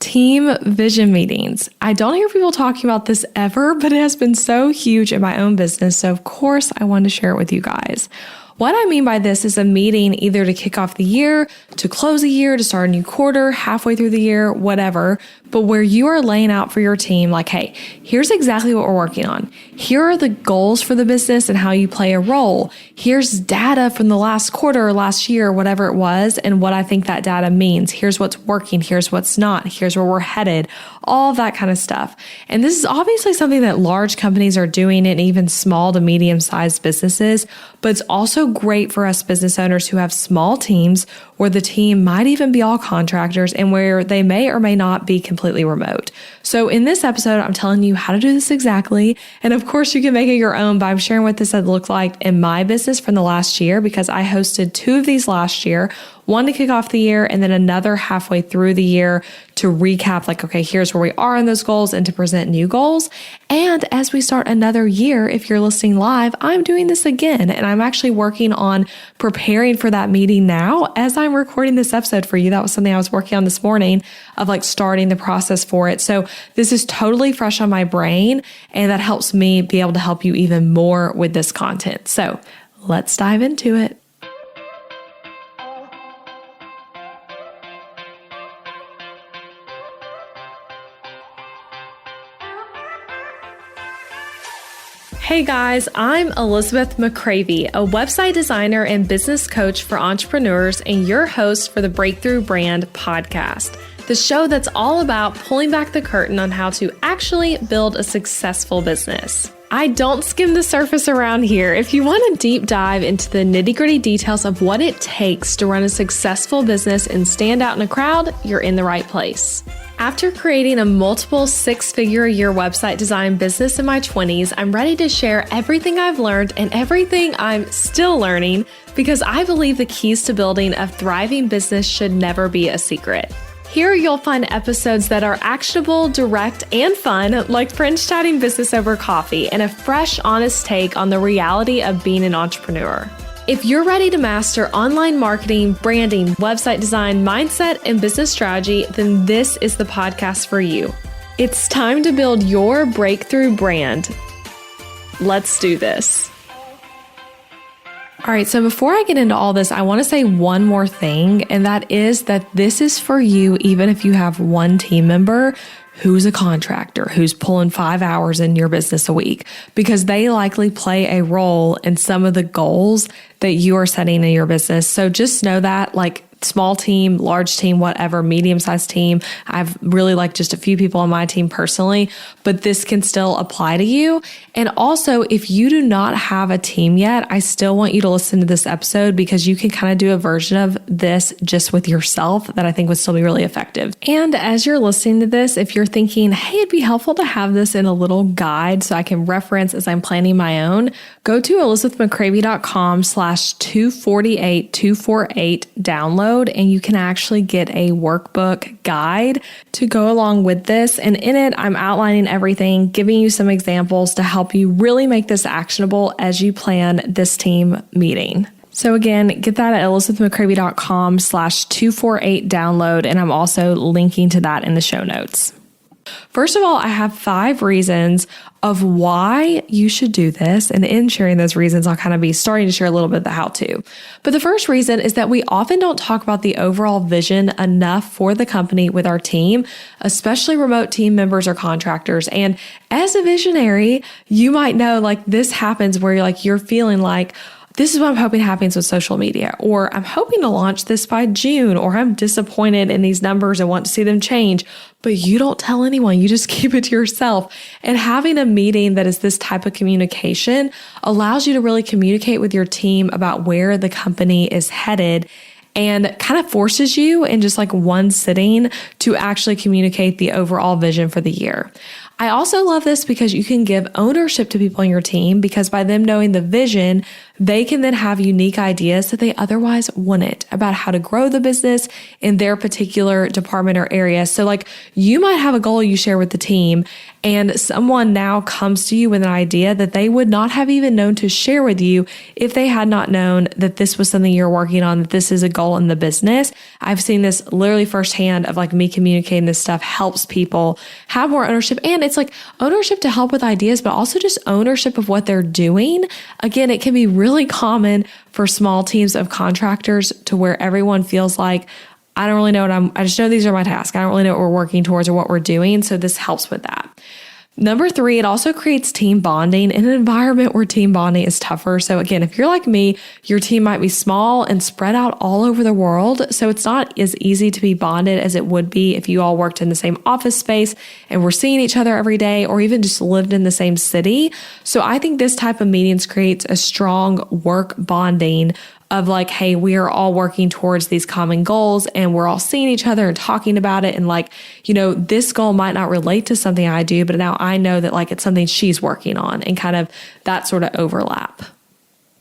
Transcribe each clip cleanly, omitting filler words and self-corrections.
Team vision meetings. I don't hear people talking about this ever, but it has been so huge in my own business. So of course I wanted to share it with you guys. What I mean by this is a meeting either to kick off the year, to close a year, to start a new quarter, halfway through the year, whatever, but where you are laying out for your team, like, hey, here's exactly what we're working on. Here are the goals for the business and how you play a role. Here's data from the last quarter or last year, whatever it was, and what I think that data means. Here's what's working. Here's what's not. Here's where we're headed. All of that kind of stuff. And this is obviously something that large companies are doing and even small to medium-sized businesses, but it's also great for us business owners who have small teams where the team might even be all contractors and where they may or may not be completely remote. So in this episode, I'm telling you how to do this exactly. And of course, you can make it your own, but I'm sharing what this has looked like in my business from the last year because I hosted 2 of these last year, one to kick off the year and then another halfway through the year to recap like, okay, here's where we are in those goals and to present new goals. And as we start another year, if you're listening live, I'm doing this again. And I'm actually working on preparing for that meeting now as I'm recording this episode for you. That was something I was working on this morning of like starting the process for it. So this is totally fresh on my brain and that helps me be able to help you even more with this content. So let's dive into it. Hey guys, I'm Elizabeth McCravey, a website designer and business coach for entrepreneurs and your host for the Breakthrough Brand podcast, the show that's all about pulling back the curtain on how to actually build a successful business. I don't skim the surface around here. If you want a deep dive into the nitty-gritty details of what it takes to run a successful business and stand out in a crowd, you're in the right place. After creating a multiple 6-figure-a-year website design business in my 20s, I'm ready to share everything I've learned and everything I'm still learning because I believe the keys to building a thriving business should never be a secret. Here you'll find episodes that are actionable, direct, and fun, like friends chatting business over coffee, and a fresh, honest take on the reality of being an entrepreneur. If you're ready to master online marketing, branding, website design, mindset, and business strategy, then this is the podcast for you. It's time to build your breakthrough brand. Let's do this. All right, so before I get into all this, I want to say one more thing, and that is that this is for you even if you have one team member who's a contractor, who's pulling 5 hours in your business a week, because they likely play a role in some of the goals that you are setting in your business. So just know that, like, small team, large team, whatever, medium-sized team. I've really like just a few people on my team personally, but this can still apply to you. And also, if you do not have a team yet, I still want you to listen to this episode because you can kind of do a version of this just with yourself that I think would still be really effective. And as you're listening to this, if you're thinking, hey, it'd be helpful to have this in a little guide so I can reference as I'm planning my own, go to elizabethmccravey.com/248248 download. And you can actually get a workbook guide to go along with this. And in it, I'm outlining everything, giving you some examples to help you really make this actionable as you plan this team meeting. So again, get that at elizabethmccravey.com/248 download. And I'm also linking to that in the show notes. First of all, I have 5 reasons of why you should do this. And in sharing those reasons, I'll kind of be starting to share a little bit of the how-to. But the first reason is that we often don't talk about the overall vision enough for the company with our team, especially remote team members or contractors. And as a visionary, you might know like this happens where you're feeling like, this is what I'm hoping happens with social media, or I'm hoping to launch this by June, or I'm disappointed in these numbers and want to see them change, but you don't tell anyone. You just keep it to yourself. And having a meeting that is this type of communication allows you to really communicate with your team about where the company is headed and kind of forces you in just like one sitting to actually communicate the overall vision for the year. I also love this because you can give ownership to people on your team, because by them knowing the vision, they can then have unique ideas that they otherwise wouldn't about how to grow the business in their particular department or area. So like you might have a goal you share with the team, and someone now comes to you with an idea that they would not have even known to share with you if they had not known that this was something you're working on, that this is a goal in the business. I've seen this literally firsthand of like me communicating this stuff helps people have more ownership. And it's like ownership to help with ideas, but also just ownership of what they're doing. Again, it can be really common for small teams of contractors to where everyone feels like, I don't really know I just know these are my tasks. I don't really know what we're working towards or what we're doing. So this helps with that. Number 3, it also creates team bonding in an environment where team bonding is tougher. So again, if you're like me, your team might be small and spread out all over the world. So it's not as easy to be bonded as it would be if you all worked in the same office space and were seeing each other every day, or even just lived in the same city. So I think this type of meetings creates a strong work bonding of like, hey, we are all working towards these common goals and we're all seeing each other and talking about it. And like, this goal might not relate to something I do, but now I know that like it's something she's working on, and kind of that sort of overlap.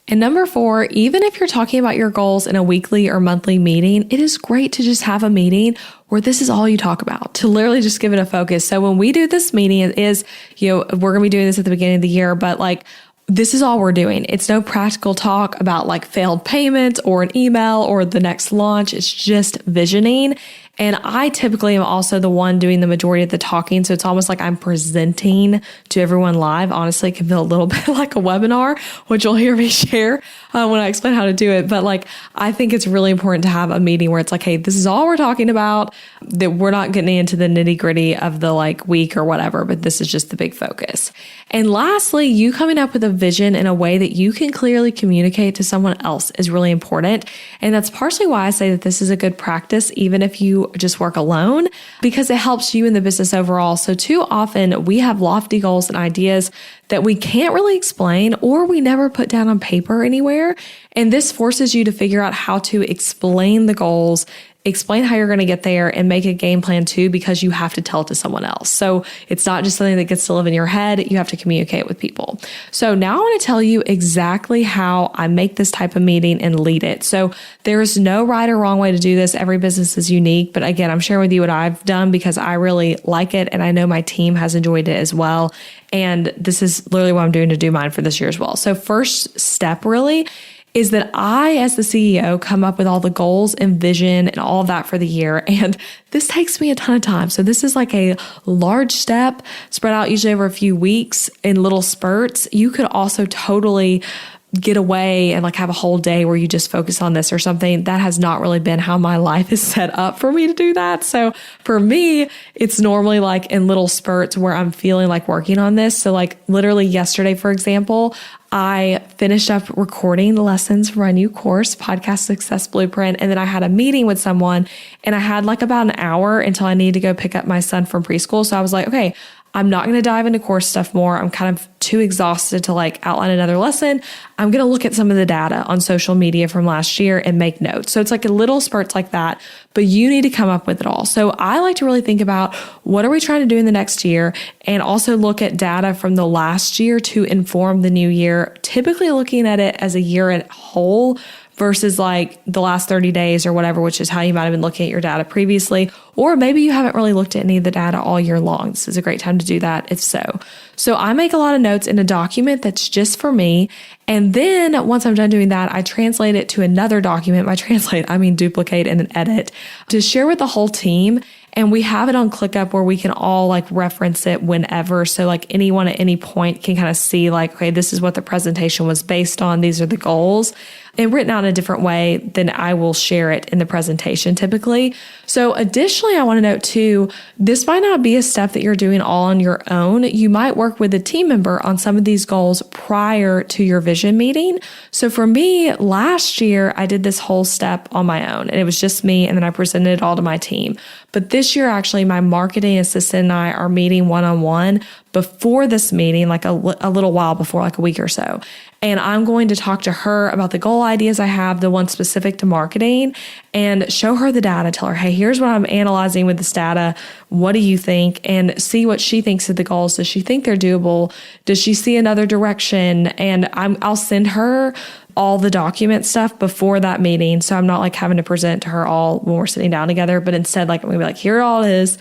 And number 4, even if you're talking about your goals in a weekly or monthly meeting, it is great to just have a meeting where this is all you talk about, to literally just give it a focus. So when we do this meeting, it is, we're going to be doing this at the beginning of the year, but like, this is all we're doing. It's no practical talk about like failed payments or an email or the next launch. It's just visioning. And I typically am also the one doing the majority of the talking. So it's almost like I'm presenting to everyone live. Honestly, it can feel a little bit like a webinar, which you'll hear me share when I explain how to do it. But like, I think it's really important to have a meeting where it's like, hey, this is all we're talking about, that we're not getting into the nitty gritty of the like week or whatever, but this is just the big focus. And lastly, you coming up with a vision in a way that you can clearly communicate to someone else is really important. And that's partially why I say that this is a good practice, even if you just work alone, because it helps you in the business overall. So too often we have lofty goals and ideas that we can't really explain, or we never put down on paper anywhere. And this forces you to figure out how to explain the goals, explain how you're going to get there, and make a game plan too, because you have to tell it to someone else. So it's not just something that gets to live in your head. You have to communicate with people. So now I want to tell you exactly how I make this type of meeting and lead it. So there's no right or wrong way to do this. Every business is unique. But again, I'm sharing with you what I've done because I really like it. And I know my team has enjoyed it as well. And this is literally what I'm doing to do mine for this year as well. So first step really is that I, as the CEO, come up with all the goals and vision and all of that for the year. And this takes me a ton of time. So this is like a large step spread out usually over a few weeks in little spurts. You could also totally get away and like have a whole day where you just focus on this or something. That has not really been how my life is set up for me to do that. So for me, it's normally like in little spurts where I'm feeling like working on this. So like literally yesterday, for example, I finished up recording lessons for my new course, Podcast Success Blueprint. And then I had a meeting with someone and I had like about an hour until I needed to go pick up my son from preschool. So I was like, okay, I'm not going to dive into course stuff more. I'm kind of too exhausted to like outline another lesson. I'm going to look at some of the data on social media from last year and make notes. So it's like a little spurts like that, but you need to come up with it all. So I like to really think about what are we trying to do in the next year, and also look at data from the last year to inform the new year, typically looking at it as a year at whole versus like the last 30 days or whatever, which is how you might have been looking at your data previously. Or maybe you haven't really looked at any of the data all year long. This is a great time to do that if so. So I make a lot of notes in a document that's just for me. And then once I'm done doing that, I translate it to another document. By translate, I mean duplicate and then edit to share with the whole team. And we have it on ClickUp where we can all like reference it whenever. So like anyone at any point can kind of see like, okay, this is what the presentation was based on. These are the goals, and written out in a different way than I will share it in the presentation typically. So additionally, I want to note too, this might not be a step that you're doing all on your own. You might work with a team member on some of these goals prior to your vision meeting. So for me, last year, I did this whole step on my own, and it was just me. And then I presented it all to my team. But this year, actually, my marketing assistant and I are meeting one-on-one, before this meeting, like a little while before, like a week or so. And I'm going to talk to her about the goal ideas I have, the ones specific to marketing, and show her the data. Tell her, hey, here's what I'm analyzing with this data. What do you think? And see what she thinks of the goals. Does she think they're doable? Does she see another direction? And I'll send her all the document stuff before that meeting. So I'm not like having to present to her all when we're sitting down together, but instead, like, I'm gonna be like, here it all is.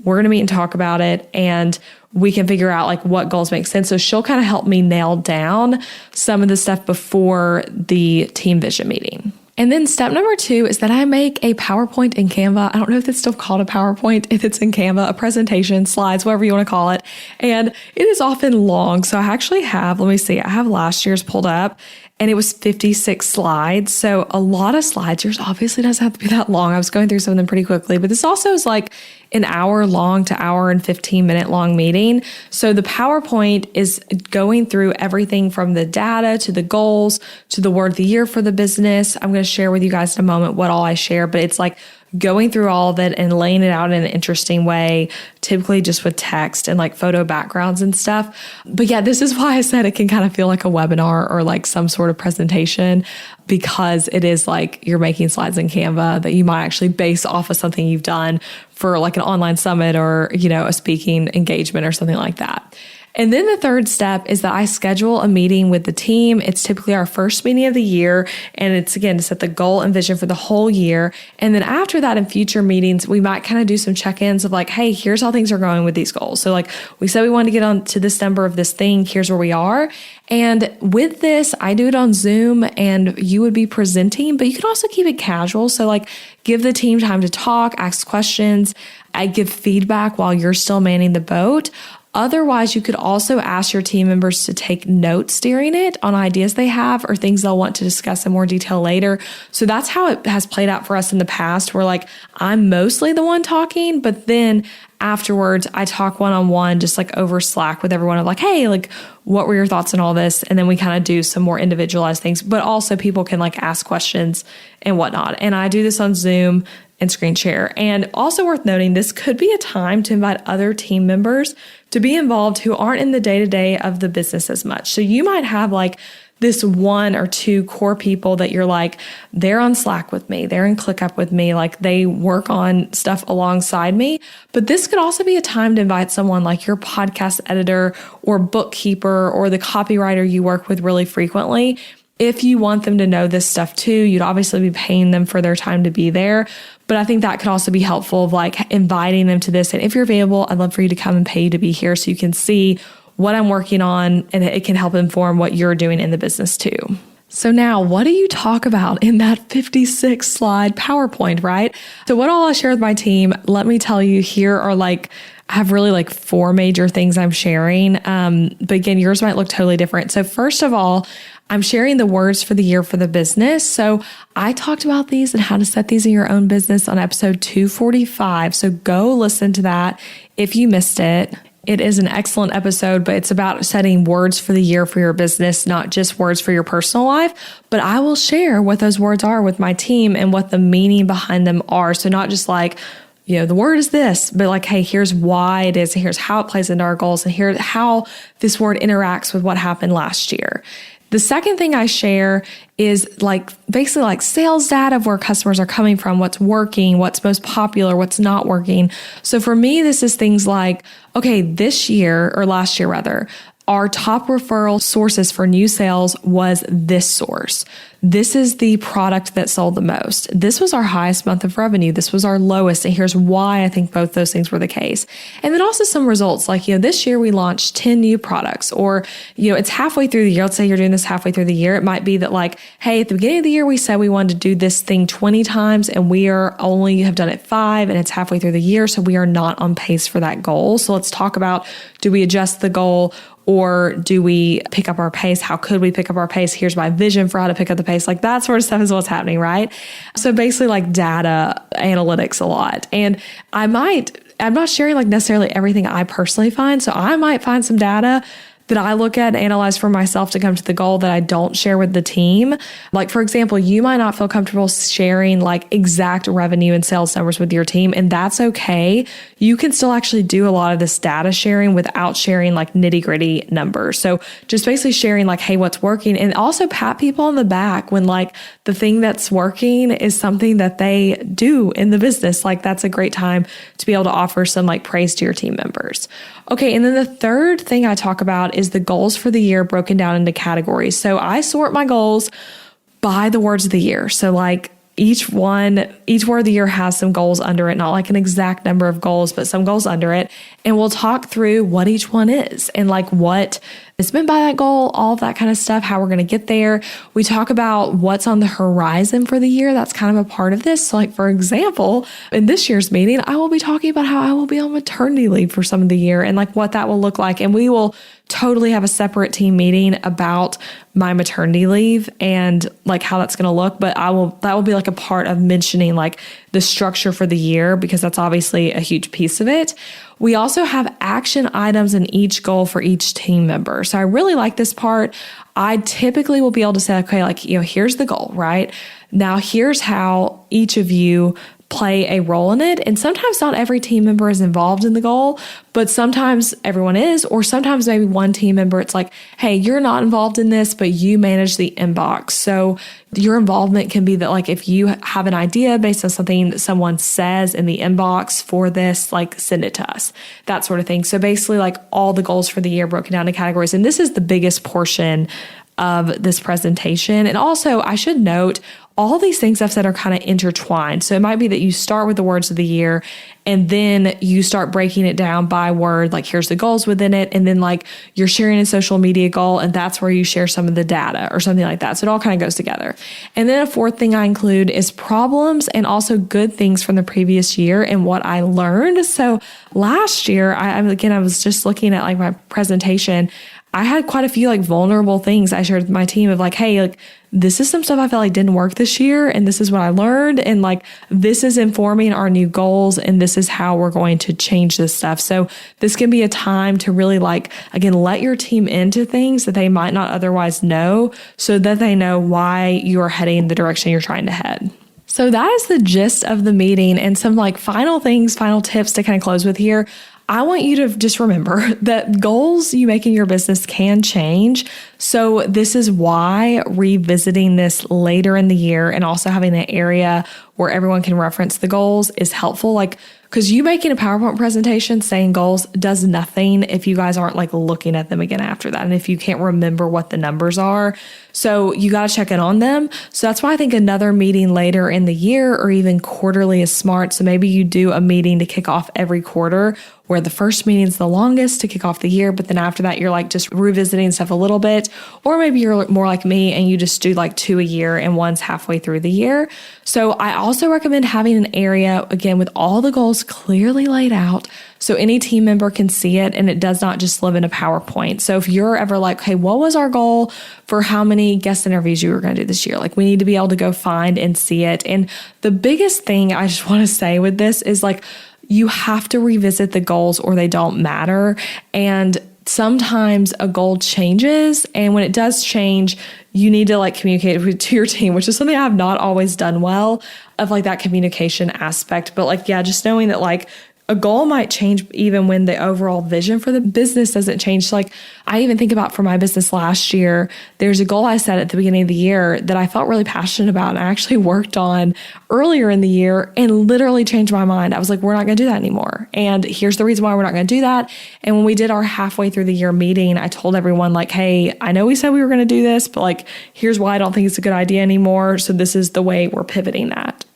We're going to meet and talk about it, and we can figure out like what goals make sense. So she'll kind of help me nail down some of the stuff before the team vision meeting. And then step number 2 is that I make a PowerPoint in Canva. I don't know if it's still called a PowerPoint, if it's in Canva, a presentation, slides, whatever you want to call it. And it is often long. So I actually have, let me see, I have last year's pulled up, and it was 56 slides. So a lot of slides. Yours obviously doesn't have to be that long. I was going through some of them pretty quickly, but this also is like an hour long to hour and 15-minute long meeting. So the PowerPoint is going through everything from the data to the goals to the word of the year for the business. I'm going to share with you guys in a moment what all I share, but it's like going through all of it and laying it out in an interesting way, typically just with text and like photo backgrounds and stuff. But yeah, this is why I said it can kind of feel like a webinar or like some sort of presentation, because it is like you're making slides in Canva that you might actually base off of something you've done for like an online summit or, you know, a speaking engagement or something like that. And then the third step is that I schedule a meeting with the team. It's typically our first meeting of the year. And it's, again, to set the goal and vision for the whole year. And then after that, in future meetings, we might kind of do some check-ins of like, hey, here's how things are going with these goals. So like we said, we wanted to get on to this number of this thing. Here's where we are. And with this, I do it on Zoom and you would be presenting, but you can also keep it casual. So like give the team time to talk, ask questions. I give feedback while you're still manning the boat. Otherwise, you could also ask your team members to take notes during it on ideas they have or things they'll want to discuss in more detail later. So that's how it has played out for us in the past, where like I'm mostly the one talking, but then afterwards I talk one-on-one, just like over Slack with everyone of like, hey, like what were your thoughts on all this? And then we kind of do some more individualized things, but also people can like ask questions and whatnot. And I do this on Zoom and screen share. And also worth noting, this could be a time to invite other team members to be involved who aren't in the day-to-day of the business as much. So you might have like this 1 or 2 core people that you're like, they're on Slack with me, they're in ClickUp with me, like they work on stuff alongside me. But this could also be a time to invite someone like your podcast editor or bookkeeper or the copywriter you work with really frequently. If you want them to know this stuff too, you'd obviously be paying them for their time to be there. But I think that could also be helpful of like inviting them to this. And if you're available, I'd love for you to come and pay you to be here so you can see what I'm working on and it can help inform what you're doing in the business too. So now, what do you talk about in that 56 slide PowerPoint, right? So what all I share with my team, let me tell you, here are like, I have really like 4 major things I'm sharing. But again, yours might look totally different. So first of all, I'm sharing the words for the year for the business. So I talked about these and how to set these in your own business on episode 245. So go listen to that if you missed it. It is an excellent episode, but it's about setting words for the year for your business, not just words for your personal life. But I will share what those words are with my team and what the meaning behind them are. So not just like, you know, the word is this, but like, hey, here's why it is, and here's how it plays into our goals, and here's how this word interacts with what happened last year. The second thing I share is like basically like sales data of where customers are coming from, what's working, what's most popular, what's not working. So for me, this is things like, okay, this year or last year rather, our top referral sources for new sales was this source. This is the product that sold the most. This was our highest month of revenue. This was our lowest. And here's why I think both those things were the case. And then also some results like, this year we launched 10 new products, or, it's halfway through the year. Let's say you're doing this halfway through the year. It might be that like, hey, at the beginning of the year, we said we wanted to do this thing 20 times and we are only have done it 5 and it's halfway through the year. So we are not on pace for that goal. So let's talk about, do we adjust the goal? Or do we pick up our pace? How could we pick up our pace? Here's my vision for how to pick up the pace. Like that sort of stuff is what's happening, right? So basically like data analytics a lot. And I'm not sharing like necessarily everything I personally find. So I might find some data that I look at and analyze for myself to come to the goal that I don't share with the team. Like, for example, you might not feel comfortable sharing like exact revenue and sales numbers with your team, and that's okay. You can still actually do a lot of this data sharing without sharing like nitty gritty numbers. So just basically sharing like, hey, what's working, and also pat people on the back when like the thing that's working is something that they do in the business. Like, that's a great time to be able to offer some like praise to your team members. Okay. And then the third thing I talk about is the goals for the year broken down into categories. So I sort my goals by the words of the year. So like each word of the year has some goals under it, not like an exact number of goals, but some goals under it. And we'll talk through what each one is and like what is meant by that goal, all of that kind of stuff, how we're going to get there. We talk about what's on the horizon for the year. That's kind of a part of this. So like, for example, in this year's meeting, I will be talking about how I will be on maternity leave for some of the year and like what that will look like. And we will totally have a separate team meeting about my maternity leave and like how that's going to look. But that will be like a part of mentioning like the structure for the year, because that's obviously a huge piece of it. We also have action items in each goal for each team member. So I really like this part. I typically will be able to say, okay, like, here's the goal, right? Now here's how each of you play a role in it. And sometimes not every team member is involved in the goal, but sometimes everyone is, or sometimes maybe one team member, it's like, hey, you're not involved in this, but you manage the inbox. So your involvement can be that like, if you have an idea based on something someone says in the inbox for this, like send it to us, that sort of thing. So basically like all the goals for the year broken down into categories. And this is the biggest portion of this presentation. And also I should note, all these things I've said are kind of intertwined. So it might be that you start with the words of the year and then you start breaking it down by word, like here's the goals within it. And then like you're sharing a social media goal and that's where you share some of the data or something like that. So it all kind of goes together. And then a fourth thing I include is problems and also good things from the previous year and what I learned. So last year, I was just looking at like my presentation. I had quite a few like vulnerable things I shared with my team of like, hey, like this is some stuff I felt like didn't work this year. And this is what I learned. And like, this is informing our new goals. And this is how we're going to change this stuff. So this can be a time to really like, again, let your team into things that they might not otherwise know so that they know why you are heading in the direction you're trying to head. So that is the gist of the meeting and some like final tips to kind of close with here. I want you to just remember that goals you make in your business can change. So this is why revisiting this later in the year and also having an area where everyone can reference the goals is helpful. Like, because you making a PowerPoint presentation saying goals does nothing if you guys aren't like looking at them again after that. And if you can't remember what the numbers are. So you got to check in on them. So that's why I think another meeting later in the year or even quarterly is smart. So maybe you do a meeting to kick off every quarter where the first meeting is the longest to kick off the year. But then after that, you're like just revisiting stuff a little bit. Or maybe you're more like me and you just do like 2 a year and one's halfway through the year. So I also recommend having an area, again, with all the goals clearly laid out so any team member can see it and it does not just live in a PowerPoint. So if you're ever like, hey, what was our goal for how many guest interviews you were going to do this year? Like we need to be able to go find and see it. And the biggest thing I just want to say with this is like, you have to revisit the goals or they don't matter. And sometimes a goal changes. And when it does change, you need to like communicate to your team, which is something I've not always done well of like that communication aspect. But like, yeah, just knowing that like a goal might change even when the overall vision for the business doesn't change. So like I even think about for my business last year, there's a goal I set at the beginning of the year that I felt really passionate about and I actually worked on earlier in the year and literally changed my mind. I was like, we're not going to do that anymore. And here's the reason why we're not going to do that. And when we did our halfway through the year meeting, I told everyone like, hey, I know we said we were going to do this, but like, here's why I don't think it's a good idea anymore. So this is the way we're pivoting that.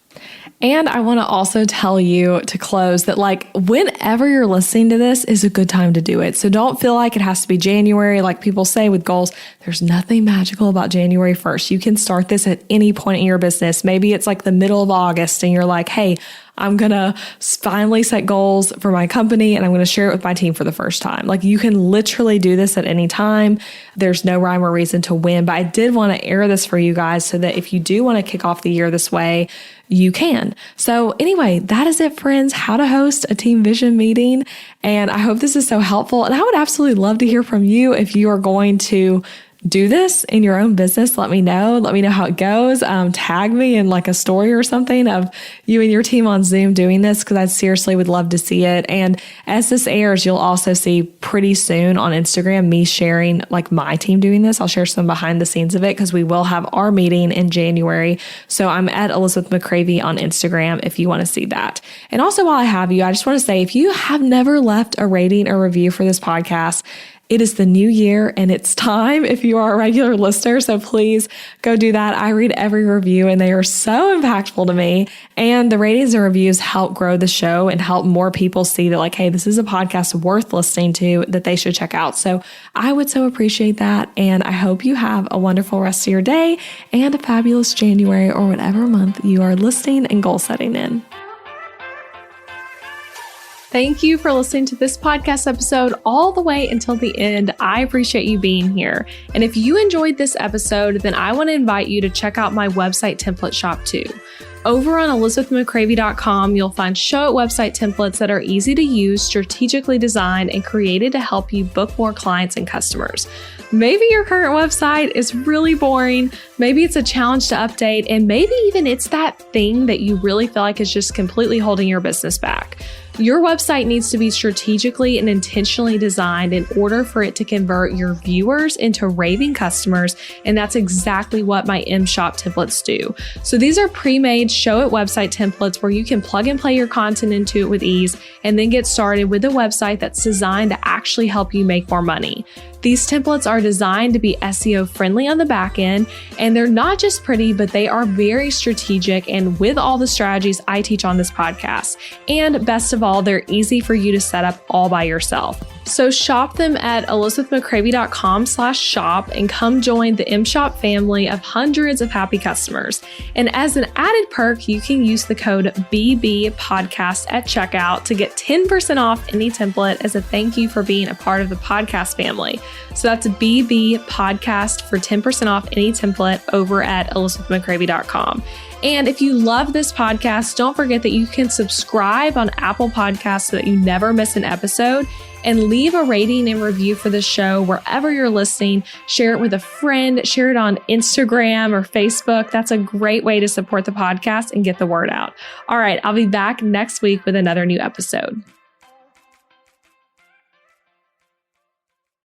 And I want to also tell you to close that like whenever you're listening to this is a good time to do it. So don't feel like it has to be January. Like people say with goals, there's nothing magical about January 1st. You can start this at any point in your business. Maybe it's like the middle of August and you're like, hey, I'm going to finally set goals for my company and I'm going to share it with my team for the first time. Like you can literally do this at any time. There's no rhyme or reason to win, but I did want to air this for you guys so that if you do want to kick off the year this way, you can. So anyway, that is it, friends, how to host a team vision meeting. And I hope this is so helpful. And I would absolutely love to hear from you if you are going to do this in your own business. Let me know. Let me know how it goes. Tag me in like a story or something of you and your team on Zoom doing this, because I seriously would love to see it. And as this airs, you'll also see pretty soon on Instagram me sharing like my team doing this. I'll share some behind the scenes of it because we will have our meeting in January. So I'm at Elizabeth McCravey on Instagram if you want to see that. And also while I have you, I just want to say, if you have never left a rating or review for this podcast, it is the new year and it's time if you are a regular listener. So please go do that. I read every review and they are so impactful to me. And the ratings and reviews help grow the show and help more people see that like, hey, this is a podcast worth listening to that they should check out. So I would so appreciate that. And I hope you have a wonderful rest of your day and a fabulous January or whatever month you are listening and goal setting in. Thank you for listening to this podcast episode all the way until the end. I appreciate you being here. And if you enjoyed this episode, then I want to invite you to check out my website template shop too. Over on elizabethmccravey.com, you'll find show it website templates that are easy to use, strategically designed, and created to help you book more clients and customers. Maybe your current website is really boring. Maybe it's a challenge to update, and maybe even it's that thing that you really feel like is just completely holding your business back. Your website needs to be strategically and intentionally designed in order for it to convert your viewers into raving customers, and that's exactly what my M-Shop templates do. So these are pre-made show it website templates where you can plug and play your content into it with ease and then get started with a website that's designed to actually help you make more money. These templates are designed to be SEO friendly on the back end, and they're not just pretty, but they are very strategic and with all the strategies I teach on this podcast. And best of all, they're easy for you to set up all by yourself. So shop them at elizabethmccravey.com/shop and come join the M-Shop family of hundreds of happy customers. And as an added perk, you can use the code BBPodcast at checkout to get 10% off any template as a thank you for being a part of the podcast family. So that's BB Podcast for 10% off any template over at elizabethmccravey.com. And if you love this podcast, don't forget that you can subscribe on Apple Podcasts so that you never miss an episode, and leave a rating and review for the show wherever you're listening. Share it with a friend, share it on Instagram or Facebook. That's a great way to support the podcast and get the word out. All right, I'll be back next week with another new episode.